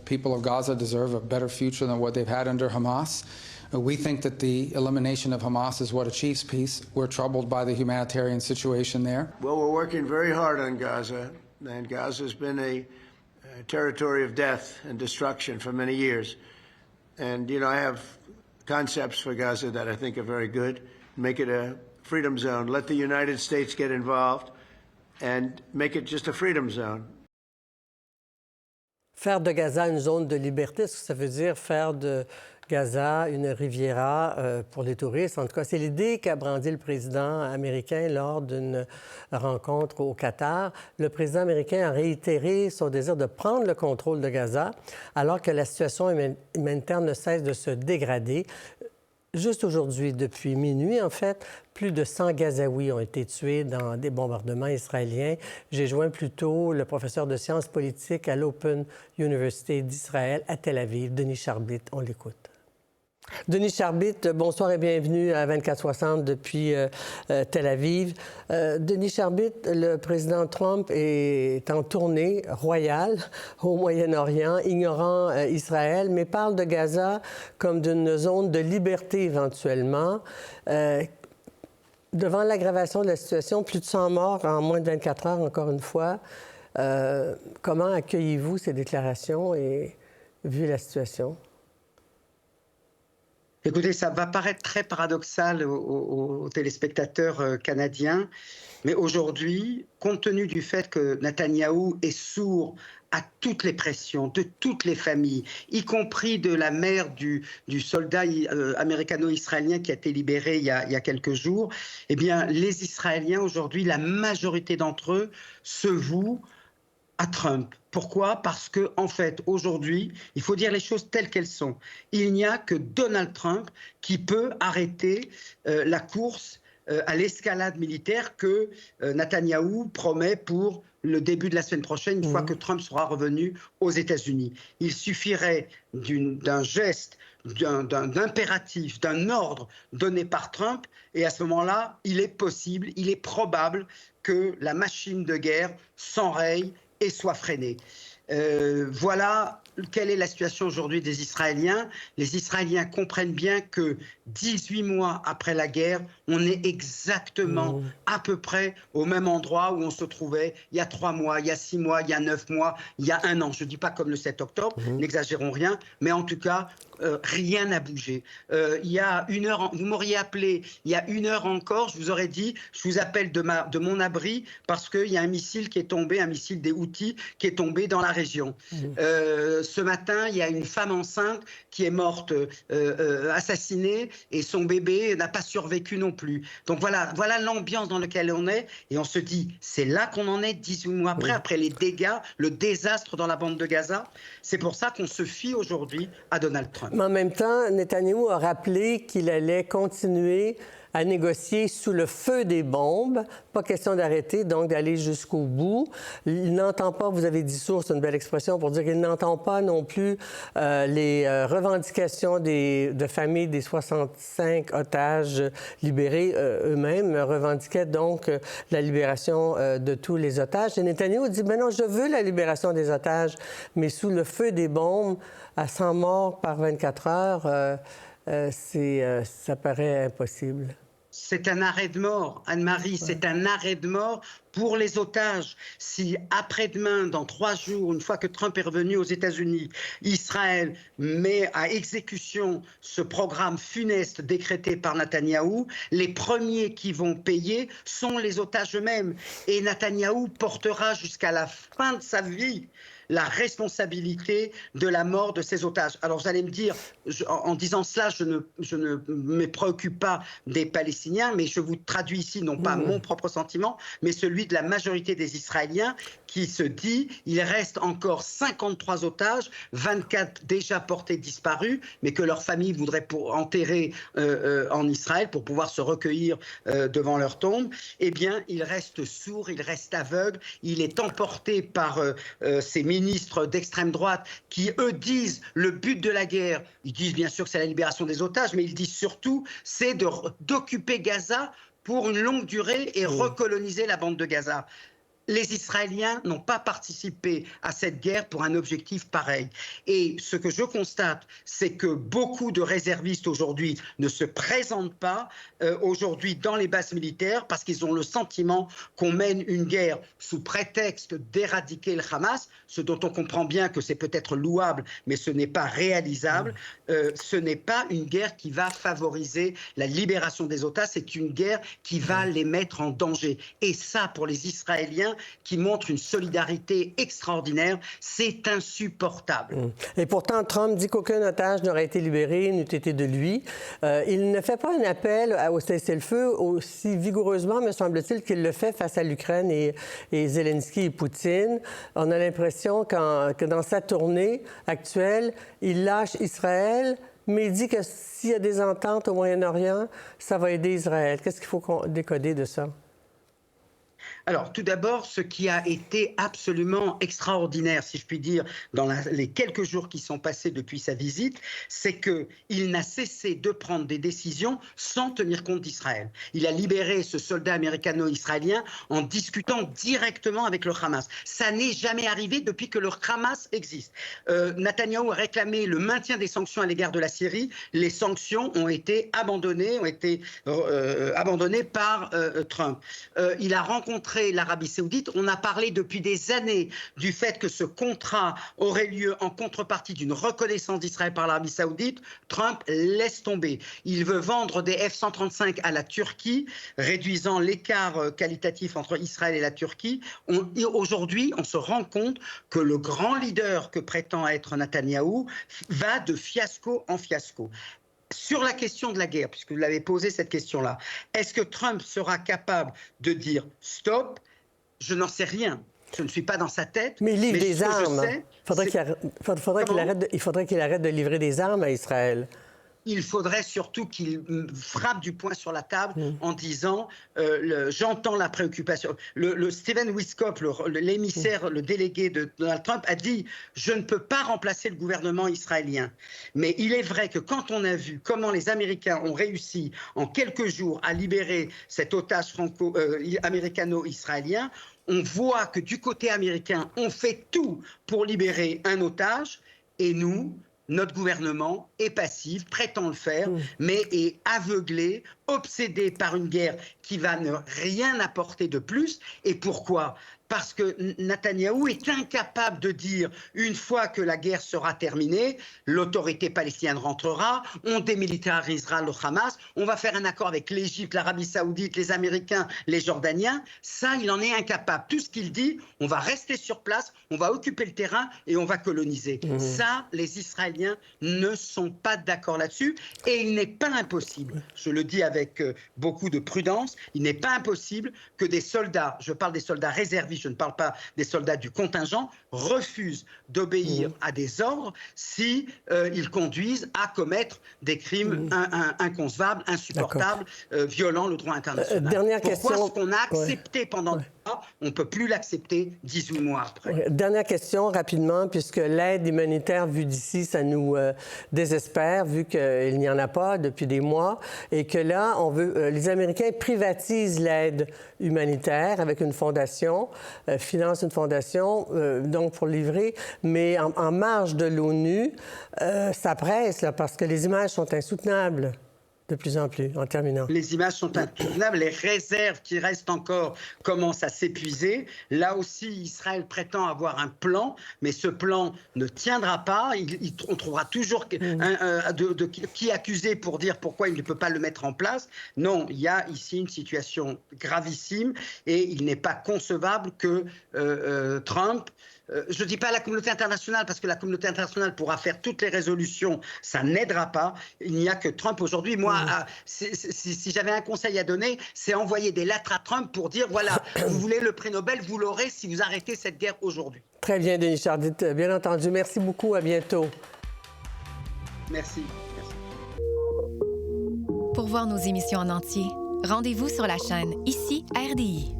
people of Gaza deserve a better future than what they've had under Hamas. We think that the elimination of Hamas is what achieves peace. We're troubled by the humanitarian situation there. Well, we're working very hard on Gaza, and Gaza's been a territory of death and destruction for many years. And, you know, I have concepts for Gaza that I think are very good. Make it a freedom zone. Let the United States get involved and make it just a freedom zone. Faire de Gaza une zone de liberté, est-ce que ça veut dire faire de Gaza une riviera pour les touristes? En tout cas, c'est l'idée qu'a brandi le président américain lors d'une rencontre au Qatar. Le président américain a réitéré son désir de prendre le contrôle de Gaza alors que la situation humanitaire ne cesse de se dégrader. Juste aujourd'hui, depuis minuit, en fait, plus de 100 Gazaouis ont été tués dans des bombardements israéliens. J'ai joint plus tôt le professeur de sciences politiques à l'Open University d'Israël à Tel Aviv, Denis Charbit. On l'écoute. Denis Charbit, bonsoir et bienvenue à 24/60 depuis Tel Aviv. Denis Charbit, le président Trump est en tournée royale au Moyen-Orient, ignorant Israël, mais parle de Gaza comme d'une zone de liberté éventuellement. Devant l'aggravation de la situation, plus de 100 morts en moins de 24 heures, encore une fois. Comment accueillez-vous ces déclarations et vu la situation? Écoutez, ça va paraître très paradoxal aux téléspectateurs canadiens, mais aujourd'hui, compte tenu du fait que Netanyahou est sourd à toutes les pressions de toutes les familles, y compris de la mère du soldat américano-israélien qui a été libéré il y a quelques jours, eh bien, les Israéliens aujourd'hui, la majorité d'entre eux se vouent à Trump. Pourquoi? Parce que, en fait, aujourd'hui, il faut dire les choses telles qu'elles sont. Il n'y a que Donald Trump qui peut arrêter la course à l'escalade militaire que Netanyahou promet pour le début de la semaine prochaine, une fois que Trump sera revenu aux États-Unis. Il suffirait d'un geste, d'un impératif, d'un ordre donné par Trump, et à ce moment-là, il est possible, il est probable que la machine de guerre s'enraye et soit freinée. Voilà quelle est la situation aujourd'hui des Israéliens. Les Israéliens comprennent bien que 18 mois après la guerre, on est exactement à peu près au même endroit où on se trouvait il y a 3 mois, il y a 6 mois, il y a 9 mois, il y a 1 an. Je ne dis pas comme le 7 octobre, n'exagérons rien, mais en tout cas, rien n'a bougé. Il y a 1 heure, vous m'auriez appelé il y a 1 heure encore, je vous aurais dit, je vous appelle de mon abri parce qu'il y a un missile qui est tombé, un missile des Houthis qui est tombé dans la région. Ce matin, il y a une femme enceinte qui est morte assassinée et son bébé n'a pas survécu non plus. Donc voilà l'ambiance dans laquelle on est et on se dit, c'est là qu'on en est 18 mois après les dégâts, le désastre dans la bande de Gaza. C'est pour ça qu'on se fie aujourd'hui à Donald Trump. Mais en même temps, Netanyahou a rappelé qu'il allait continuer à négocier sous le feu des bombes. Pas question d'arrêter, donc d'aller jusqu'au bout. Il n'entend pas, vous avez dit sourd, c'est une belle expression pour dire qu'il n'entend pas non plus les revendications de familles des 65 otages libérés. Eux-mêmes revendiquaient donc la libération de tous les otages. Et Netanyahou dit, ben non, je veux la libération des otages, mais sous le feu des bombes, à 100 morts par 24 heures, ça paraît impossible. C'est un arrêt de mort, Anne-Marie, c'est un arrêt de mort pour les otages. Si après-demain, dans 3 jours, une fois que Trump est revenu aux États-Unis, Israël met à exécution ce programme funeste décrété par Netanyahou, les premiers qui vont payer sont les otages eux-mêmes. Et Netanyahou portera jusqu'à la fin de sa vie la responsabilité de la mort de ces otages. Alors vous allez me dire, en disant cela, je ne me préoccupe pas des Palestiniens, mais je vous traduis ici non pas mon propre sentiment, mais celui de la majorité des Israéliens qui se dit, il reste encore 53 otages, 24 déjà portés disparus, mais que leur famille voudrait enterrer en Israël pour pouvoir se recueillir devant leur tombe. Eh bien, il reste sourd, il reste aveugle, il est emporté par ces ministres d'extrême droite qui, eux, disent le but de la guerre, ils disent bien sûr que c'est la libération des otages, mais ils disent surtout c'est d'occuper Gaza pour une longue durée et recoloniser la bande de Gaza. Les Israéliens n'ont pas participé à cette guerre pour un objectif pareil. Et ce que je constate, c'est que beaucoup de réservistes aujourd'hui ne se présentent pas aujourd'hui dans les bases militaires parce qu'ils ont le sentiment qu'on mène une guerre sous prétexte d'éradiquer le Hamas, ce dont on comprend bien que c'est peut-être louable, mais ce n'est pas réalisable. Ce n'est pas une guerre qui va favoriser la libération des otages, c'est une guerre qui va les mettre en danger. Et ça, pour les Israéliens, qui montre une solidarité extraordinaire, c'est insupportable. Et pourtant, Trump dit qu'aucun otage n'aurait été libéré, n'eût été de lui. Il ne fait pas un appel au cessez-le-feu aussi vigoureusement, me semble-t-il, qu'il le fait face à l'Ukraine et Zelensky et Poutine. On a l'impression que dans sa tournée actuelle, il lâche Israël, mais il dit que s'il y a des ententes au Moyen-Orient, ça va aider Israël. Qu'est-ce qu'il faut décoder de ça? Alors, tout d'abord, ce qui a été absolument extraordinaire, si je puis dire, dans les quelques jours qui sont passés depuis sa visite, c'est qu'il n'a cessé de prendre des décisions sans tenir compte d'Israël. Il a libéré ce soldat américano-israélien en discutant directement avec le Hamas. Ça n'est jamais arrivé depuis que le Hamas existe. Netanyahou a réclamé le maintien des sanctions à l'égard de la Syrie. Les sanctions ont été abandonnées, par Trump. Il a rencontré l'Arabie Saoudite. On a parlé depuis des années du fait que ce contrat aurait lieu en contrepartie d'une reconnaissance d'Israël par l'Arabie Saoudite. Trump laisse tomber. Il veut vendre des F-135 à la Turquie, réduisant l'écart qualitatif entre Israël et la Turquie. Aujourd'hui, on se rend compte que le grand leader que prétend être Netanyahou va de fiasco en fiasco. Sur la question de la guerre, puisque vous l'avez posé cette question-là, est-ce que Trump sera capable de dire stop? Je n'en sais rien. Je ne suis pas dans sa tête. Mais il livre des armes. Il faudrait qu'il arrête de livrer des armes à Israël. Il faudrait surtout qu'il frappe du poing sur la table en disant j'entends la préoccupation. Le Stephen Witkoff, l'émissaire, le délégué de Donald Trump, a dit je ne peux pas remplacer le gouvernement israélien. Mais il est vrai que quand on a vu comment les Américains ont réussi en quelques jours à libérer cet otage américano-israélien, on voit que du côté américain, on fait tout pour libérer un otage et nous, notre gouvernement est passif, prétend le faire, mais est aveuglé, obsédé par une guerre qui va ne rien apporter de plus. Et pourquoi ? Parce que Netanyahou est incapable de dire, une fois que la guerre sera terminée, l'autorité palestinienne rentrera, on démilitarisera le Hamas, on va faire un accord avec l'Égypte, l'Arabie Saoudite, les Américains, les Jordaniens. Ça, il en est incapable. Tout ce qu'il dit, on va rester sur place, on va occuper le terrain et on va coloniser. Ça, les Israéliens ne sont pas d'accord là-dessus. Et il n'est pas impossible, je le dis avec beaucoup de prudence, il n'est pas impossible que des soldats, je parle des soldats réservistes, je ne parle pas des soldats du contingent, refusent d'obéir à des ordres si ils conduisent à commettre des crimes inconcevables, insupportables, violant le droit international. Dernière Pourquoi question. ce qu'on a accepté pendant on ne peut plus l'accepter 18 mois après. Dernière question, rapidement, puisque l'aide humanitaire vue d'ici, ça nous désespère, vu qu'il n'y en a pas depuis des mois, et que là, on veut, les Américains privatisent l'aide humanitaire avec une fondation, financent une fondation, donc pour livrer, mais en marge de l'ONU, ça presse, là, parce que les images sont insoutenables. De plus en plus, en terminant. Les images sont intenables, les réserves qui restent encore commencent à s'épuiser. Là aussi, Israël prétend avoir un plan, mais ce plan ne tiendra pas. On trouvera toujours qui accuser pour dire pourquoi il ne peut pas le mettre en place. Non, il y a ici une situation gravissime et il n'est pas concevable que Trump... je ne dis pas la communauté internationale, parce que la communauté internationale pourra faire toutes les résolutions, ça n'aidera pas. Il n'y a que Trump aujourd'hui. Moi, si j'avais un conseil à donner, c'est envoyer des lettres à Trump pour dire, voilà, vous voulez le prix Nobel, vous l'aurez si vous arrêtez cette guerre aujourd'hui. Très bien, Denis Chardit, bien entendu. Merci beaucoup, à bientôt. Merci. Pour voir nos émissions en entier, rendez-vous sur la chaîne Ici RDI.